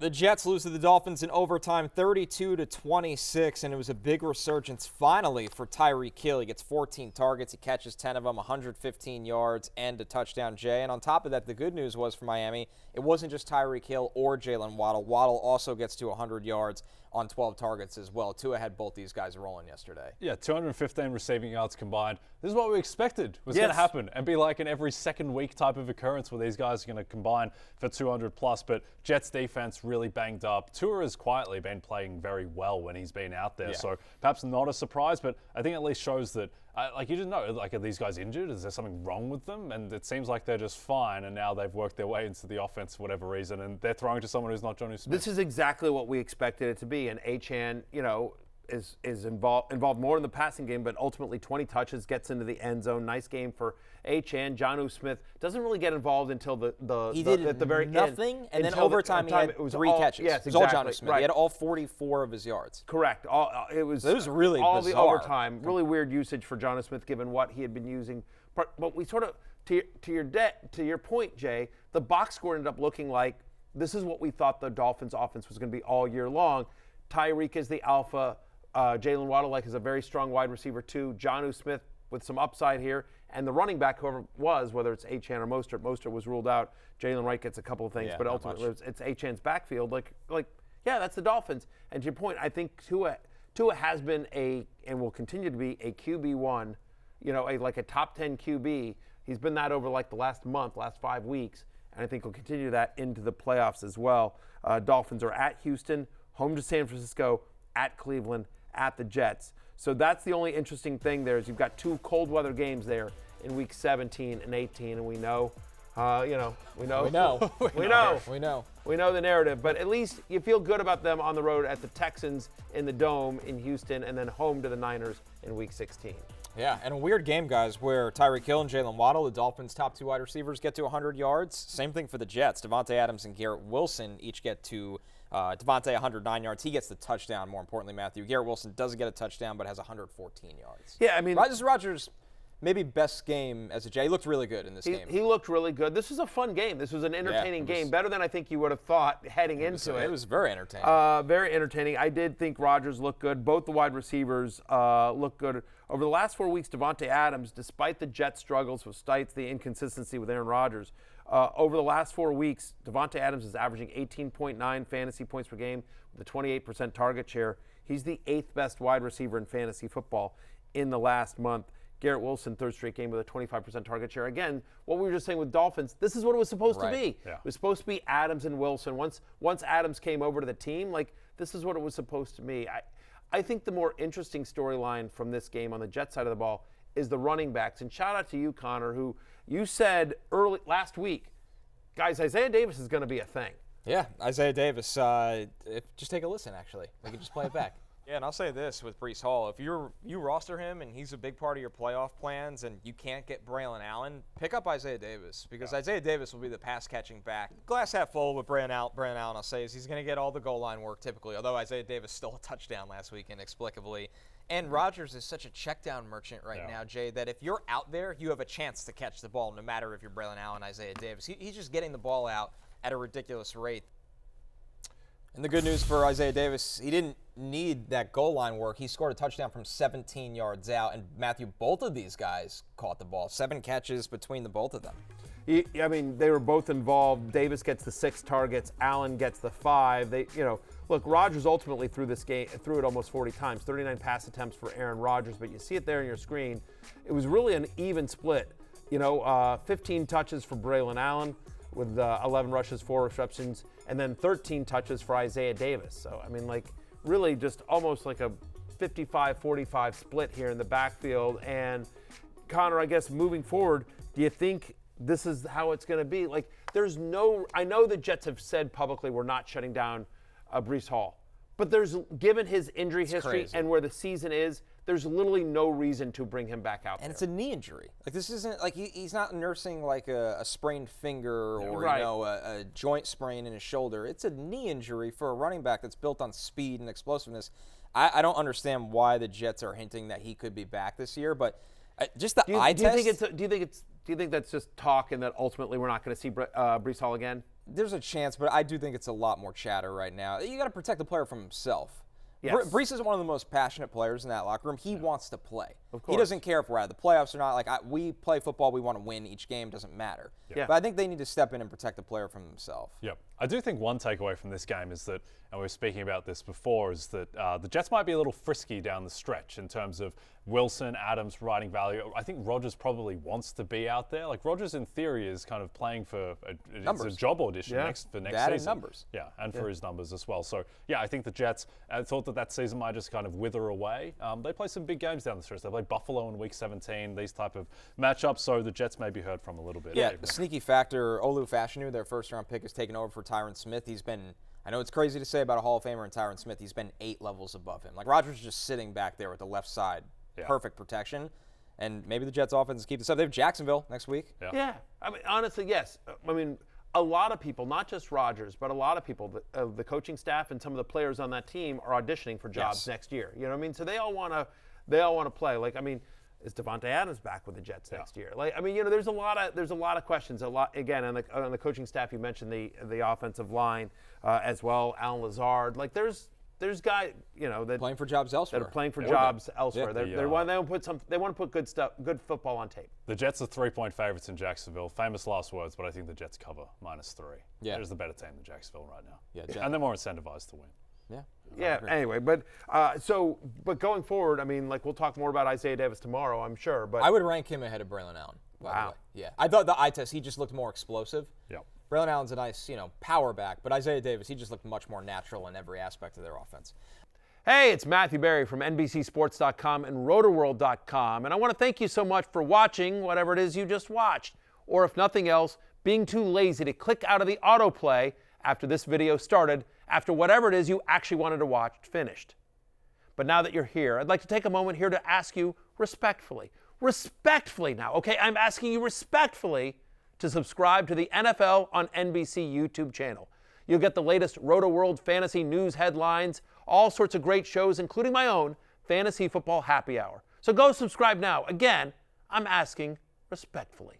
The Jets lose to the Dolphins in overtime 32-26, and it was a big resurgence finally for Tirico Hill. He gets 14 targets, he catches 10 of them, 115 yards, and a touchdown, Jay. And on top of that, the good news was for Miami, it wasn't just Tirico Hill or Jalen Waddle. Waddle also gets to 100 yards on 12 targets as well. Tua had both these guys rolling yesterday. Yeah, 215 receiving yards combined. This is what we expected was going to happen and be like an every second week type of occurrence where these guys are going to combine for 200 plus. But Jets defense really banged up. Tua has quietly been playing very well when he's been out there. Yeah. So perhaps not a surprise, but I think at least shows that, like, you didn't know, like, are these guys injured? Is there something wrong with them? And it seems like they're just fine, and now they've worked their way into the offense for whatever reason, and they're throwing to someone who's not Jonnu Smith. This is exactly what we expected it to be, and Achane, is involved more in the passing game, but ultimately 20 touches, gets into the end zone. Nice game for Achane. Jonnu Smith doesn't really get involved until the at the very nothing, end. And then overtime he had it was 3 catches. Yes, it was all exactly. Jonnu Smith. Right. He had all 44 of his yards. Correct. It was really all bizarre. the overtime. Really weird usage for Jonnu Smith given what he had been using. But we sort of, to your point, Jay, the box score ended up looking like this is what we thought the Dolphins' offense was going to be all year long. Tirico is the alpha. Jalen Waddle is a very strong wide receiver too. Jonnu Smith with some upside here, and the running back, whoever it was, whether it's Achane or Mostert. Mostert was ruled out. Jalen Wright gets a couple of things, but ultimately it's Achane's backfield. Yeah, that's the Dolphins. And to your point, I think Tua has been and will continue to be a QB1. Like a top 10 QB. He's been that over like the last 5 weeks, and I think he'll continue that into the playoffs as well. Dolphins are at Houston, home to San Francisco, at Cleveland, at the Jets. So that's the only interesting thing there is you've got 2 cold weather games there in week 17 and 18, and we know the narrative. But at least you feel good about them on the road at the Texans in the Dome in Houston, and then home to the Niners in week 16. Yeah, and a weird game, guys, where Tirico Hill and Jalen Waddle, the Dolphins' top 2 wide receivers, get to 100 yards. Same thing for the Jets. Devontae Adams and Garrett Wilson each get to Devontae 109 yards. He gets the touchdown, more importantly, Matthew. Garrett Wilson doesn't get a touchdown, but has 114 yards. Yeah, I mean, Rodgers' maybe best game as a J. He looked really good in this game. He looked really good. This was a fun game. This was an entertaining game, better than I think you would have thought heading into it. It was very entertaining. Very entertaining. I did think Rodgers looked good. Both the wide receivers looked good. Over the last 4 weeks, Davante Adams, despite the Jets' struggles with Stites, the inconsistency with Aaron Rodgers, over the last 4 weeks, Davante Adams is averaging 18.9 fantasy points per game with a 28% target share. He's the 8th best wide receiver in fantasy football in the last month. Garrett Wilson, 3rd straight game with a 25% target share. Again, what we were just saying with Dolphins, this is what it was supposed to be. Yeah. It was supposed to be Adams and Wilson. Once Adams came over to the team, this is what it was supposed to be. I think the more interesting storyline from this game on the Jets side of the ball is the running backs. And shout out to you, Connor, who you said last week, guys, Isaiah Davis is going to be a thing. Yeah, Isaiah Davis. Just take a listen, actually. We can just play it back. Yeah, and I'll say this with Breece Hall. If you roster him and he's a big part of your playoff plans and you can't get Braylon Allen, pick up Isaiah Davis because Isaiah Davis will be the pass-catching back. Glass half full with Braylon Allen, I'll say, is he's going to get all the goal line work typically, although Isaiah Davis stole a touchdown last week inexplicably. And Rodgers is such a check-down merchant right now, Jay, that if you're out there, you have a chance to catch the ball no matter if you're Braylon Allen, Isaiah Davis. He's just getting the ball out at a ridiculous rate. And the good news for Isaiah Davis, he didn't need that goal line work. He scored a touchdown from 17 yards out. And, Matthew, both of these guys caught the ball. 7 catches between the both of them. I mean, they were both involved. Davis gets the 6 targets. Allen gets the 5. Look, Rodgers ultimately threw it almost 40 times, 39 pass attempts for Aaron Rodgers. But you see it there on your screen. It was really an even split. 15 touches for Braylon Allen with 11 rushes, 4 receptions, and then 13 touches for Isaiah Davis. So, I mean, really just almost like a 55-45 split here in the backfield. And, Connor, I guess moving forward, do you think this is how it's going to be? I know the Jets have said publicly we're not shutting down Breece Hall. But given his injury history and where the season is, there's literally no reason to bring him back out there. And it's a knee injury. This isn't he's not nursing a sprained finger or a joint sprain in his shoulder. It's a knee injury for a running back that's built on speed and explosiveness. I don't understand why the Jets are hinting that he could be back this year, but just the eye test. Do you think that's just talk and that ultimately we're not going to see Breece Hall again? There's a chance, but I do think it's a lot more chatter right now. You got to protect the player from himself. Yes. Breece is one of the most passionate players in that locker room. He wants to play. Of course. He doesn't care if we're out of the playoffs or not. Like we play football, we want to win each game. Doesn't matter. Yeah. But I think they need to step in and protect the player from himself. Yep. I do think one takeaway from this game is that, and we were speaking about this before, is that the Jets might be a little frisky down the stretch in terms of Wilson, Adams providing value. I think Rodgers probably wants to be out there. Like Rodgers, in theory, is kind of playing for it's a job audition next that season. and numbers. Yeah, and for his numbers as well. So, yeah, I think the Jets thought that season might just kind of wither away. They play some big games down the stretch. They play Buffalo in Week 17, these type of matchups, so the Jets may be heard from a little bit. Yeah, the sneaky factor, Olu Fashanu, their first-round pick, has taken over for Tyron Smith. He's been, I know it's crazy to say about a Hall of Famer and Tyron Smith, he's been 8 levels above him. Like Rodgers is just sitting back there with the left side, perfect protection. And maybe the Jets offense keep this up. They have Jacksonville next week. Yeah. I mean, honestly, yes. I mean, a lot of people, not just Rodgers, but a lot of people, the coaching staff and some of the players on that team are auditioning for jobs next year. You know what I mean? So they all want to play. Like, I mean, is Devontae Adams back with the Jets next year? Like, I mean, you know, there's a lot of questions. A lot again on the coaching staff. You mentioned the offensive line as well. Alan Lazard. Like, there's guys, you know, that playing for jobs elsewhere. That are playing for jobs elsewhere. Yeah. They want to put good football on tape. The Jets are 3-point favorites in Jacksonville. Famous last words, but I think the Jets cover -3. Yeah. There's the better team than Jacksonville right now. Yeah, and they're more incentivized to win. Yeah. Yeah. Anyway, but going forward, I mean, like we'll talk more about Isaiah Davis tomorrow, I'm sure. But I would rank him ahead of Braylon Allen. Wow. Yeah. I thought the eye test, he just looked more explosive. Yeah. Braylon Allen's a nice, power back, but Isaiah Davis, he just looked much more natural in every aspect of their offense. Hey, it's Matthew Berry from NBCSports.com and RotoWorld.com, and I want to thank you so much for watching whatever it is you just watched, or if nothing else, being too lazy to click out of the autoplay after this video started, after whatever it is you actually wanted to watch finished. But now that you're here, I'd like to take a moment here to ask you respectfully now, okay? I'm asking you respectfully to subscribe to the NFL on NBC YouTube channel. You'll get the latest RotoWorld fantasy news headlines, all sorts of great shows, including my own Fantasy Football Happy Hour. So go subscribe now. Again, I'm asking respectfully.